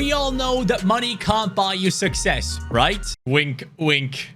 We all know that money can't buy you success, right? Wink, wink.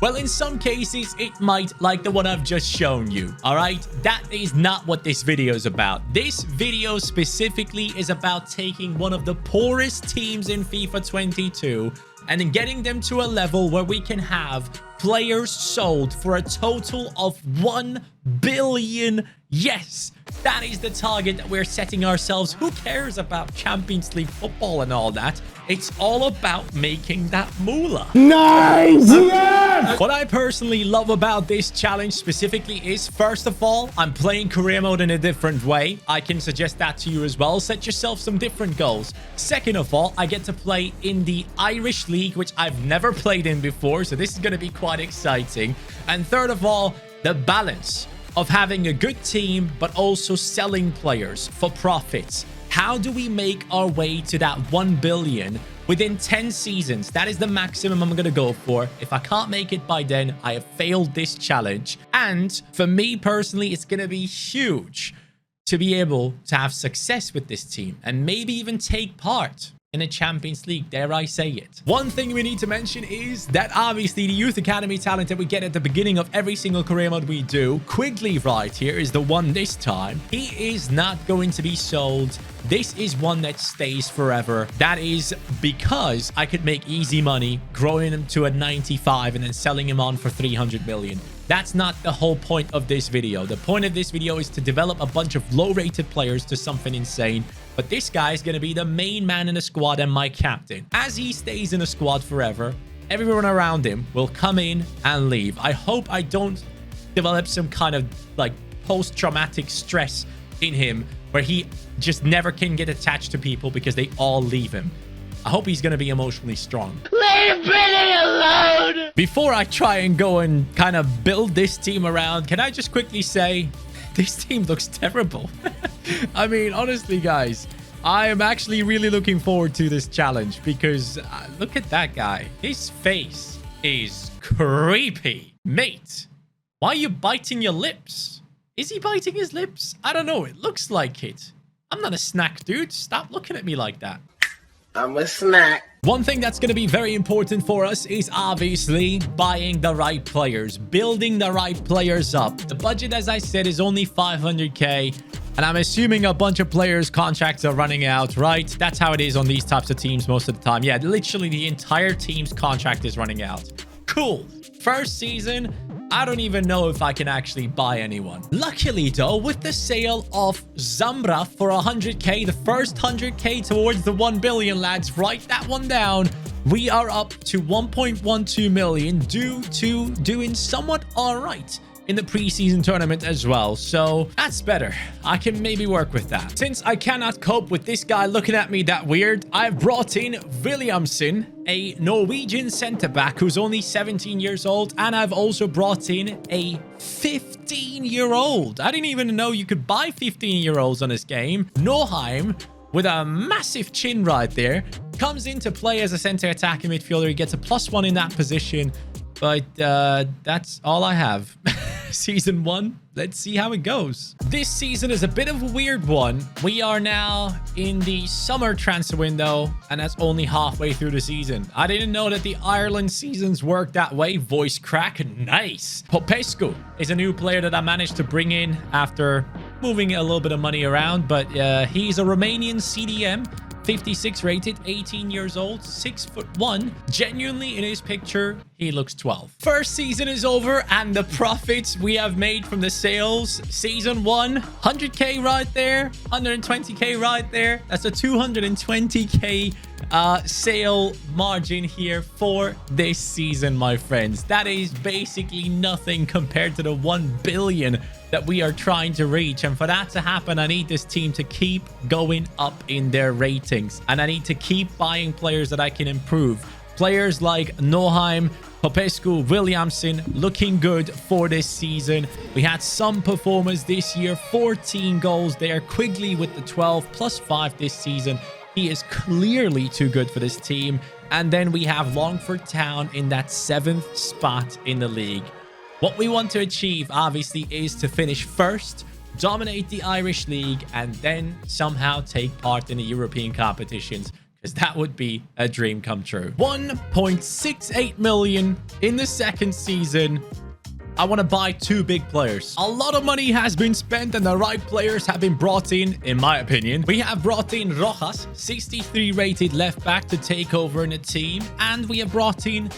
Well, in some cases, it might, like the one I've just shown you, all right? That is not what this video is about. This video specifically is about taking one of the poorest teams in FIFA 22 and then getting them to a level where we can have players sold for a total of 1 billion. Yes, that is the target that we're setting ourselves. Who cares about Champions League football and all that? It's all about making that moolah. Nice! Yes! What I personally love about this challenge specifically is, first of all, I'm playing career mode in a different way. I can suggest that to you as well. Set yourself some different goals. Second of all, I get to play in the Irish League, which I've never played in before. So this is going to be quite exciting. And third of all, the balance of having a good team, but also selling players for profits. How do we make our way to that 1 billion within 10 seasons? That is the maximum I'm going to go for. If I can't make it by then, I have failed this challenge. And for me personally, it's going to be huge to be able to have success with this team and maybe even take part in a Champions League, dare I say it. One thing we need to mention is that obviously the Youth Academy talent that we get at the beginning of every single career mode we do, Quigley right here is the one this time. He is not going to be sold. This is one that stays forever. That is because I could make easy money growing him to a 95 and then selling him on for 300 million. That's not the whole point of this video. The point of this video is to develop a bunch of low-rated players to something insane. But this guy is going to be the main man in the squad and my captain. As he stays in the squad forever, everyone around him will come in and leave. I hope I don't develop some kind of like post-traumatic stress in him where he just never can get attached to people because they all leave him. I hope he's going to be emotionally strong. Leave Billy alone! Before I try and go and kind of build this team around, can I just quickly say this team looks terrible? I mean, honestly, guys, I am actually really looking forward to this challenge because look at that guy. His face is creepy. Mate, why are you biting your lips? Is he biting his lips? I don't know. It looks like it. I'm not a snack, dude. Stop looking at me like that. I'm a snack. One thing that's going to be very important for us is obviously buying the right players, building the right players up. The budget, as I said, is only 500k. And I'm assuming a bunch of players' contracts are running out, right? That's how it is on these types of teams most of the time. Yeah, literally the entire team's contract is running out. Cool. First season, I don't even know if I can actually buy anyone. Luckily, though, with the sale of Zambra for 100k, the first 100k towards the 1 billion, lads, write that one down. We are up to 1.12 million due to doing somewhat all right in the preseason tournament as well. So that's better. I can maybe work with that. Since I cannot cope with this guy looking at me that weird, I've brought in Williamson, a Norwegian centre-back who's only 17 years old. And I've also brought in a 15-year-old. I didn't even know you could buy 15-year-olds on this game. Noheim, with a massive chin right there, comes into play as a centre attacking midfielder. He gets a +1 in that position. But that's all I have. Season 1, let's see how it goes. This season is a bit of a weird one. We are now in the summer transfer window, and that's only halfway through the season. I didn't know that the Ireland seasons work that way. Voice crack, nice. Popescu is a new player that I managed to bring in after moving a little bit of money around, but he's a Romanian CDM. 56 rated, 18 years old, 6'1". Genuinely, in his picture, he looks 12. First season is over, and the profits we have made from the sales. Season 1, 100k right there, 120k right there. That's a 220k sale margin here for this season, my friends. That is basically nothing compared to the 1 billion that we are trying to reach. And for that to happen, I need this team to keep going up in their ratings, and I need to keep buying players that I can improve. Players like Noheim, Popescu, Williamson looking good for this season. We had some performers this year, 14 goals there. Quigley with the 12 +5 this season. He is clearly too good for this team. And then we have Longford Town in that 7th spot in the league. What we want to achieve, obviously, is to finish first, dominate the Irish League, and then somehow take part in the European competitions. because that would be a dream come true. 1.68 million in the second season. I want to buy 2 big players. A lot of money has been spent and the right players have been brought in my opinion. We have brought in Rojas, 63 rated left back to take over in a team. And we have brought in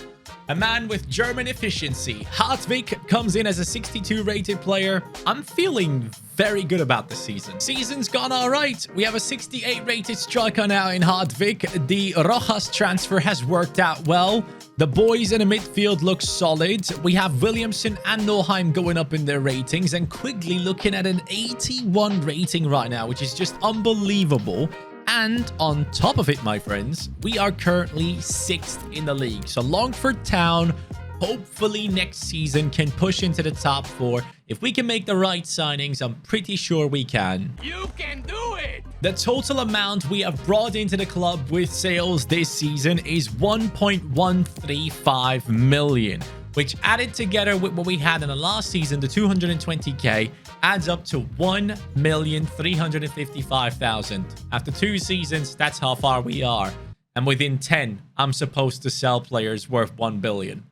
a man with German efficiency. Hartwig comes in as a 62 rated player. I'm feeling very good about the season. Season's gone all right. We have a 68 rated striker now in Hartwig. The Rojas transfer has worked out well. The boys in the midfield look solid. We have Williamson and Noheim going up in their ratings, and Quigley looking at an 81 rating right now, which is just unbelievable. And on top of it, my friends, we are currently 6th in the league. So Longford Town, hopefully next season, can push into the top 4. If we can make the right signings, I'm pretty sure we can. You can do it! The total amount we have brought into the club with sales this season is 1.135 million, which added together with what we had in the last season, the 220k, adds up to 1,355,000. After 2 seasons, that's how far we are. And within 10, I'm supposed to sell players worth 1 billion.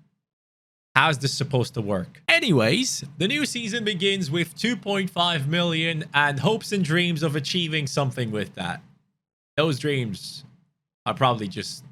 How's this supposed to work? Anyways, the new season begins with 2.5 million and hopes and dreams of achieving something with that. Those dreams are probably just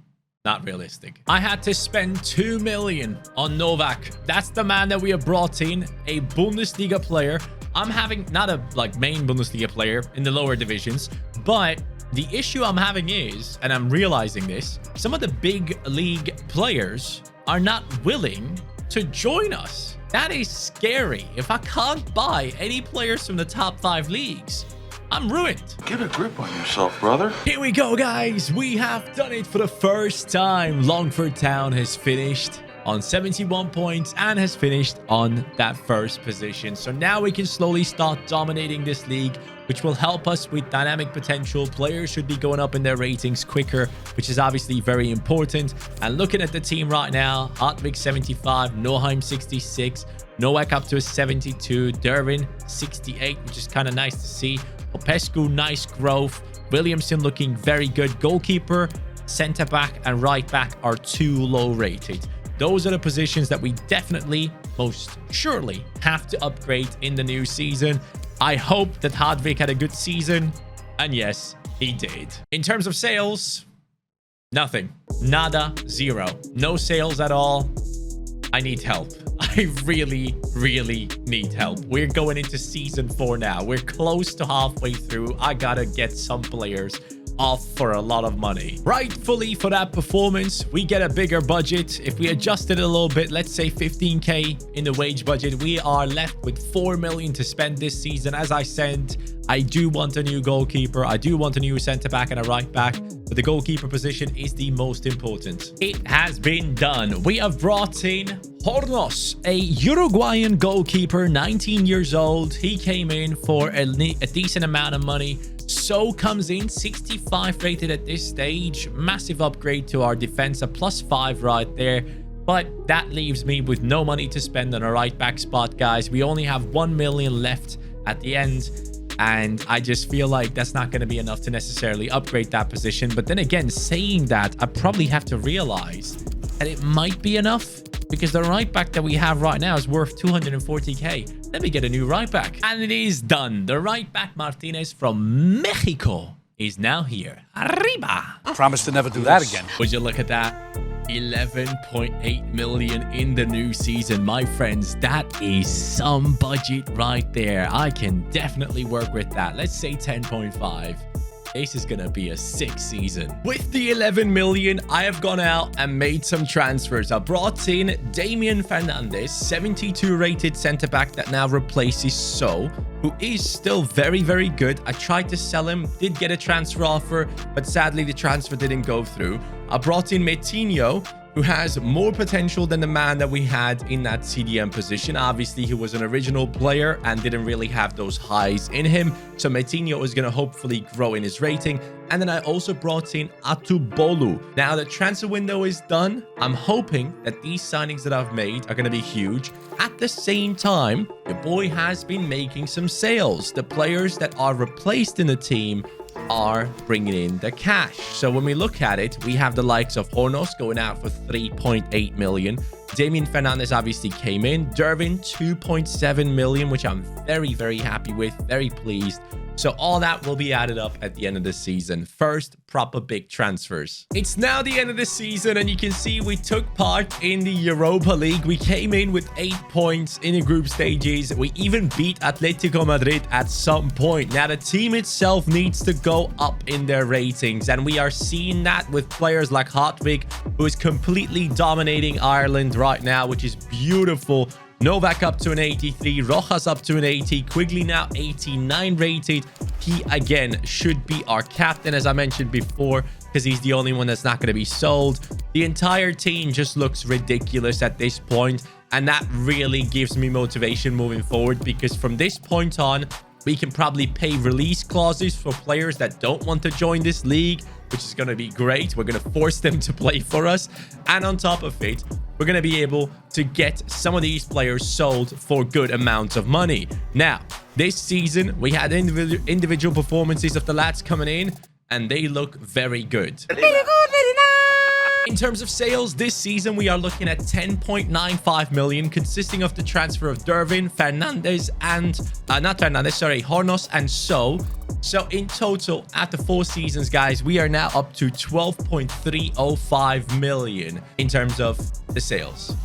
not realistic. I had to spend 2 million on Novak. That's the man that we have brought in, a Bundesliga player. I'm having not a main Bundesliga player in the lower divisions, but the issue I'm having is, and I'm realizing this, some of the big league players are not willing to join us. That is scary. If I can't buy any players from the top 5 leagues, I'm ruined. Get a grip on yourself, brother. Here we go, guys. We have done it for the first time. Longford Town has finished on 71 points and has finished on that first position. So now we can slowly start dominating this league, which will help us with dynamic potential. Players should be going up in their ratings quicker, which is obviously very important. And looking at the team right now, Hartwig 75, Noheim 66, Nowak up to a 72, Derwin 68, which is kind of nice to see. Popescu, nice growth. Williamson looking very good. Goalkeeper, centre back, and right back are too low rated. Those are the positions that we definitely, most surely, have to upgrade in the new season. I hope that Hartwig had a good season. And yes, he did. In terms of sales, nothing. Nada, zero. No sales at all. I need help. I really, really need help. We're going into season 4 now. We're close to halfway through. I gotta get some players off for a lot of money. Rightfully, for that performance, we get a bigger budget. If we adjust it a little bit, let's say 15k in the wage budget, we are left with 4 million to spend this season. As I said, I do want a new goalkeeper. I do want a new centre back and a right back, but the goalkeeper position is the most important. It has been done. We have brought in Hornos, a Uruguayan goalkeeper, 19 years old. He came in for a decent amount of money. So comes in 65 rated at this stage. Massive upgrade to our defense, a +5 right there. But that leaves me with no money to spend on a right back spot, guys. We only have 1 million left at the end. And I just feel like that's not going to be enough to necessarily upgrade that position. But then again, saying that, I probably have to realize that it might be enough, because the right back that we have right now is worth 240k. Let me get a new right back. And it is done. The right back Martinez from Mexico is now here. Arriba. Promise to never do that again. Would you look at that? 11.8 million in the new season, my friends. That is some budget right there. I can definitely work with that. Let's say 10.5. This is gonna be a sick season. With the 11 million, I have gone out and made some transfers. I brought in Damian Fernandez, 72 rated centre back that now replaces So, who is still very, very good. I tried to sell him, did get a transfer offer, but sadly the transfer didn't go through. I brought in Metinho, who has more potential than the man that we had in that CDM position. Obviously, he was an original player and didn't really have those highs in him. So Metinho is going to hopefully grow in his rating. And then I also brought in Atubolu. Now the transfer window is done. I'm hoping that these signings that I've made are going to be huge. At the same time, the boy has been making some sales. The players that are replaced in the team are bringing in the cash. So when we look at it, we have the likes of Hornos going out for 3.8 million. Damian Fernandez obviously came in. Dervin, 2.7 million, which I'm very, very happy with. Very pleased. So all that will be added up at the end of the season. First proper big transfers. It's now the end of the season, and you can see we took part in the Europa League. We came in with 8 points in the group stages. We even beat Atletico Madrid at some point. Now, the team itself needs to go up in their ratings, and we are seeing that with players like Hartwig, who is completely dominating Ireland right now, which is beautiful. Novak up to an 83, Rojas up to an 80, Quigley now 89 rated. He, again, should be our captain, as I mentioned before, because he's the only one that's not going to be sold. The entire team just looks ridiculous at this point, and that really gives me motivation moving forward, because from this point on, we can probably pay release clauses for players that don't want to join this league, which is going to be great. We're going to force them to play for us. And on top of it, we're going to be able to get some of these players sold for good amounts of money. Now, this season, we had individual performances of the lads coming in, and they look very good. Very good, very nice. In terms of sales, this season, we are looking at 10.95 million, consisting of the transfer of Dervin, Fernandez, and... Hornos and So. So in total, after 4 seasons, guys, we are now up to 12.305 million in terms of the sales.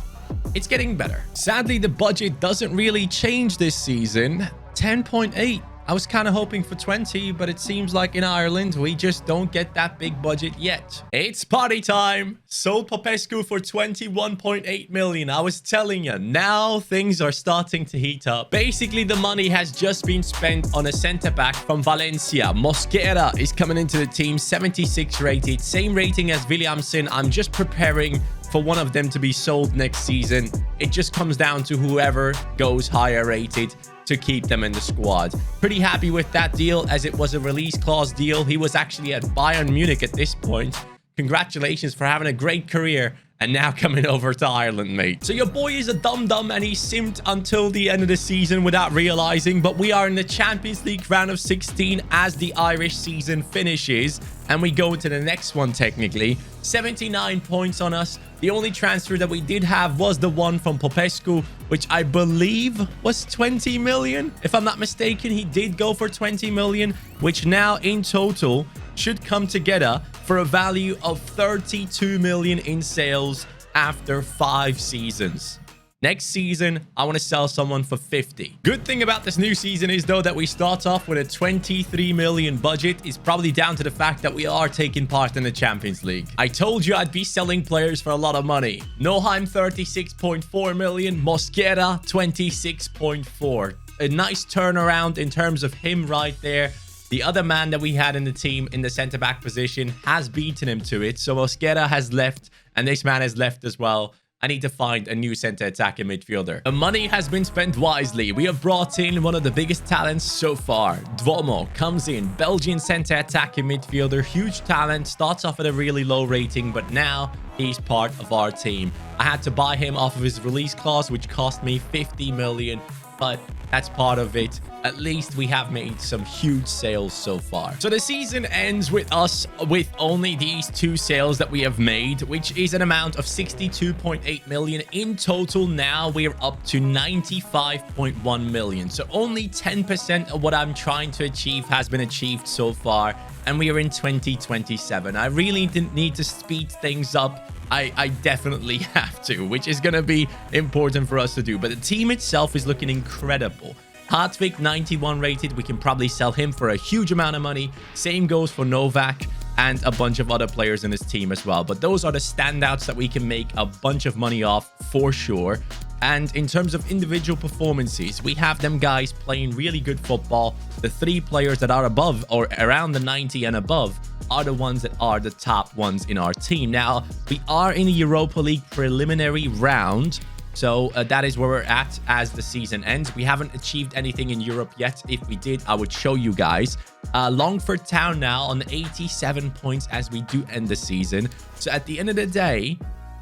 It's getting better. Sadly, the budget doesn't really change this season. 10.8. I was kind of hoping for 20, but it seems like in Ireland, we just don't get that big budget yet. It's party time. Sold Popescu for 21.8 million. I was telling you, now things are starting to heat up. Basically, the money has just been spent on a centre-back from Valencia. Mosquera is coming into the team, 76 rated. Same rating as Williamson. I'm just preparing for one of them to be sold next season. It just comes down to whoever goes higher rated to keep them in the squad. Pretty happy with that deal, as it was a release clause deal. He was actually at Bayern Munich at this point. Congratulations for having a great career and now coming over to Ireland, mate. So your boy is a dum-dum, and he simped until the end of the season without realizing, but we are in the Champions League round of 16 as the Irish season finishes, and we go into the next one technically. 79 points on us. The only transfer that we did have was the one from Popescu, which I believe was 20 million. If I'm not mistaken, he did go for 20 million, which now in total should come together for a value of 32 million in sales after 5 seasons. Next season, I want to sell someone for 50. Good thing about this new season is, though, that we start off with a 23 million budget. It's probably down to the fact that we are taking part in the Champions League. I told you I'd be selling players for a lot of money. Noheim, 36.4 million. Mosquera, 26.4. A nice turnaround in terms of him right there. The other man that we had in the team in the centre-back position has beaten him to it. So Mosquera has left, and this man has left as well. I need to find a new center attacking midfielder. The money has been spent wisely. We have brought in one of the biggest talents so far. Duomo comes in, Belgian center attacking midfielder, huge talent, starts off at a really low rating, but now he's part of our team. I had to buy him off of his release clause, which cost me 50 million, but that's part of it. At least we have made some huge sales so far. So the season ends with us with only these 2 sales that we have made, which is an amount of 62.8 million. In total, now we're up to 95.1 million. So only 10% of what I'm trying to achieve has been achieved so far. And we are in 2027. I really need to speed things up. I definitely have to, which is going to be important for us to do. But the team itself is looking incredible. Hartwig, 91 rated. We can probably sell him for a huge amount of money. Same goes for Novak and a bunch of other players in this team as well. But those are the standouts that we can make a bunch of money off for sure. And in terms of individual performances, we have them guys playing really good football. The 3 players that are above or around the 90 and above are the ones that are the top ones in our team. Now, we are in the Europa League preliminary round. So that is where we're at as the season ends. We haven't achieved anything in Europe yet. If we did, I would show you guys. Longford Town now on 87 points as we do end the season. So at the end of the day,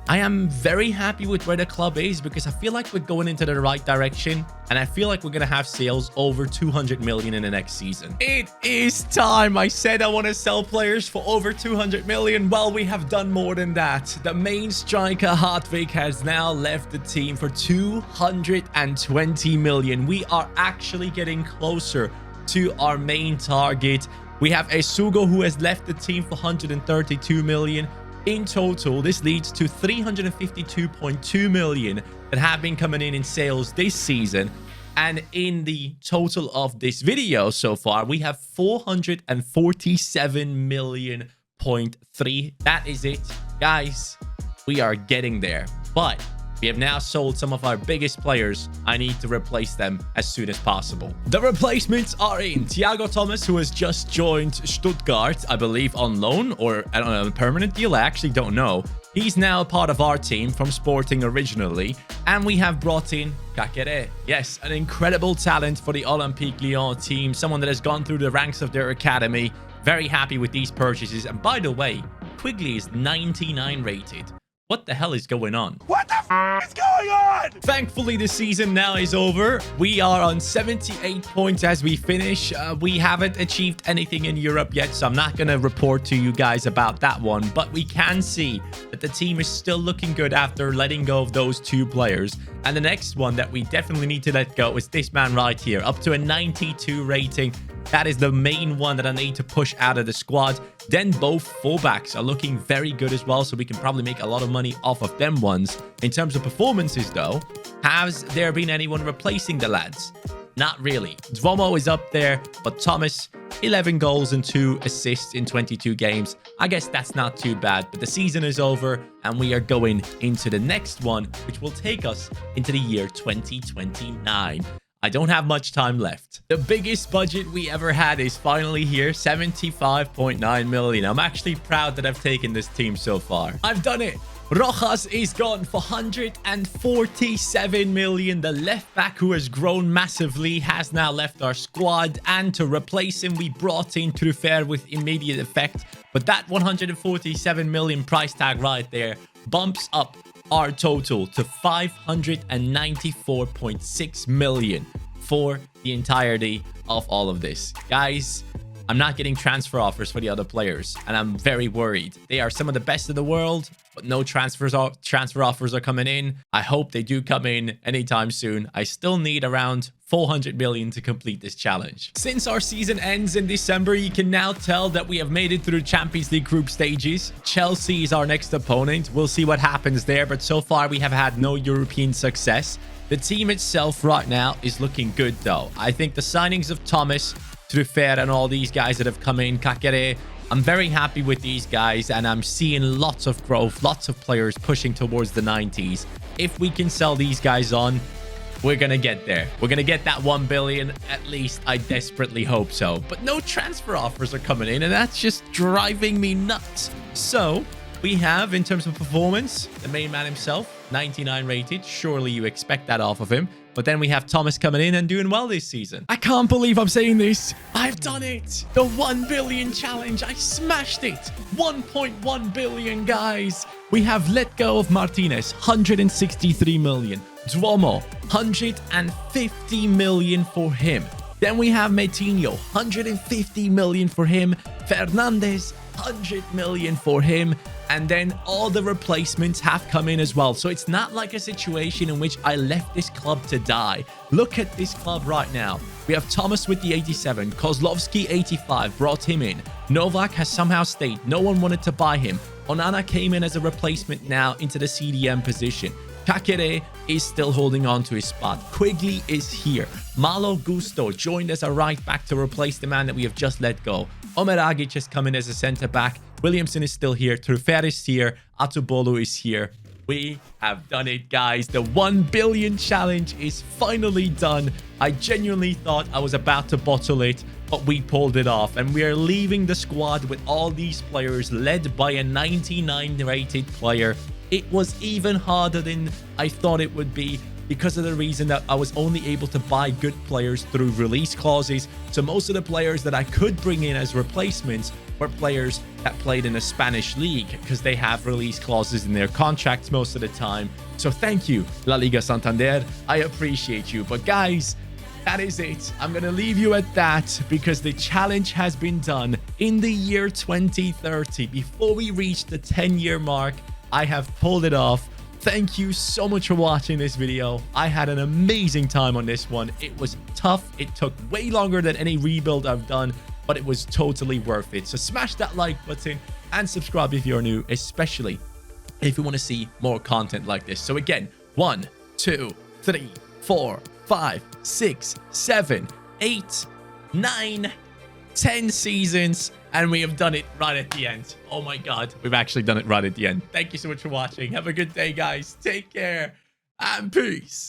I am very happy with where the club is because I feel like we're going into the right direction, and I feel like we're going to have sales over 200 million in the next season. It is time. I said I want to sell players for over 200 million. Well, we have done more than that. The main striker, Hartwig, has now left the team for 220 million. We are actually getting closer to our main target. We have Esugo, who has left the team for 132 million. In total, this leads to 352.2 million that have been coming in sales this season. And in the total of this video so far, we have 447 million point 3. That is it, guys. We are getting there, but we have now sold some of our biggest players. I need to replace them as soon as possible. The replacements are in. Thiago Thomas, who has just joined Stuttgart, I believe on loan or on a permanent deal. I actually don't know. He's now part of our team from Sporting originally. And we have brought in Kakere. Yes, an incredible talent for the Olympique Lyon team. Someone that has gone through the ranks of their academy. Very happy with these purchases. And by the way, Quigley is 99 rated. What the hell is going on? What the f is going on? Thankfully, the season now is over. We are on 78 points as we finish. We haven't achieved anything in Europe yet, so I'm not going to report to you guys about that one. But we can see that the team is still looking good after letting go of those 2 players. And the next one that we definitely need to let go is this man right here, up to a 92 rating. That is the main one that I need to push out of the squad. Then both fullbacks are looking very good as well, so we can probably make a lot of money off of them ones. In terms of performances, though, has there been anyone replacing the lads? Not really. Duomo is up there, but Thomas, 11 goals and 2 assists in 22 games. I guess that's not too bad, but the season is over, and we are going into the next one, which will take us into the year 2029. I don't have much time left. The biggest budget we ever had is finally here, 75.9 million. I'm actually proud that I've taken this team so far. I've done it. Rojas is gone for 147 million. The left back, who has grown massively, has now left our squad. And to replace him, we brought in Truffert with immediate effect. But that 147 million price tag right there bumps up our total to 594.6 million for the entirety of all of this. Guys, I'm not getting transfer offers for the other players, and I'm very worried. They are some of the best in the world, but no transfer offers are coming in. I hope they do come in anytime soon. I still need around 400 million to complete this challenge. Since our season ends in December, you can now tell that we have made it through Champions League group stages. Chelsea is our next opponent. We'll see what happens there, but so far we have had no European success. The team itself right now is looking good, though. I think the signings of Thomas, Truffert, and all these guys that have come in, Kakere, I'm very happy with these guys, and I'm seeing lots of growth, lots of players pushing towards the 90s. If we can sell these guys on, we're going to get there. We're going to get that 1 billion, at least. I desperately hope so. But no transfer offers are coming in, and that's just driving me nuts. So we have, in terms of performance, the main man himself, 99 rated. Surely you expect that off of him. But then we have Thomas coming in and doing well this season. I can't believe I'm saying this. I've done it. The 1 billion challenge. I smashed it. 1.1 billion, guys. We have let go of Martinez, 163 million. Duomo, 150 million for him. Then we have Metinho, 150 million for him. Fernandez, 100 million for him. And then all the replacements have come in as well. So it's not like a situation in which I left this club to die. Look at this club right now. We have Thomas with the 87, Kozlovski 85, brought him in. Novak has somehow stayed. No one wanted to buy him. Onana came in as a replacement now into the CDM position. Kakere is still holding on to his spot. Quigley is here. Malo Gusto joined as a right back to replace the man that we have just let go. Omer Agic has come in as a centre back. Williamson is still here. Truffert is here. Atubolu is here. We have done it, guys. The 1 billion challenge is finally done. I genuinely thought I was about to bottle it, but we pulled it off. And we are leaving the squad with all these players led by a 99 rated player. It was even harder than I thought it would be because of the reason that I was only able to buy good players through release clauses. So most of the players that I could bring in as replacements were players that played in a Spanish league because they have release clauses in their contracts most of the time. So thank you, La Liga Santander. I appreciate you. But guys, that is it. I'm going to leave you at that because the challenge has been done in the year 2030. Before we reach the 10-year mark, I have pulled it off. Thank you so much for watching this video. I had an amazing time on this one. It was tough. It took way longer than any rebuild I've done, but it was totally worth it. So smash that like button and subscribe if you're new, especially if you want to see more content like this. So again, 1, 2, 3, 4, 5, 6, 7, 8, 9, 10 seasons, and we have done it right at the end. Oh my god, we've actually done it right at the end. Thank you so much for watching. Have a good day, guys. Take care and peace.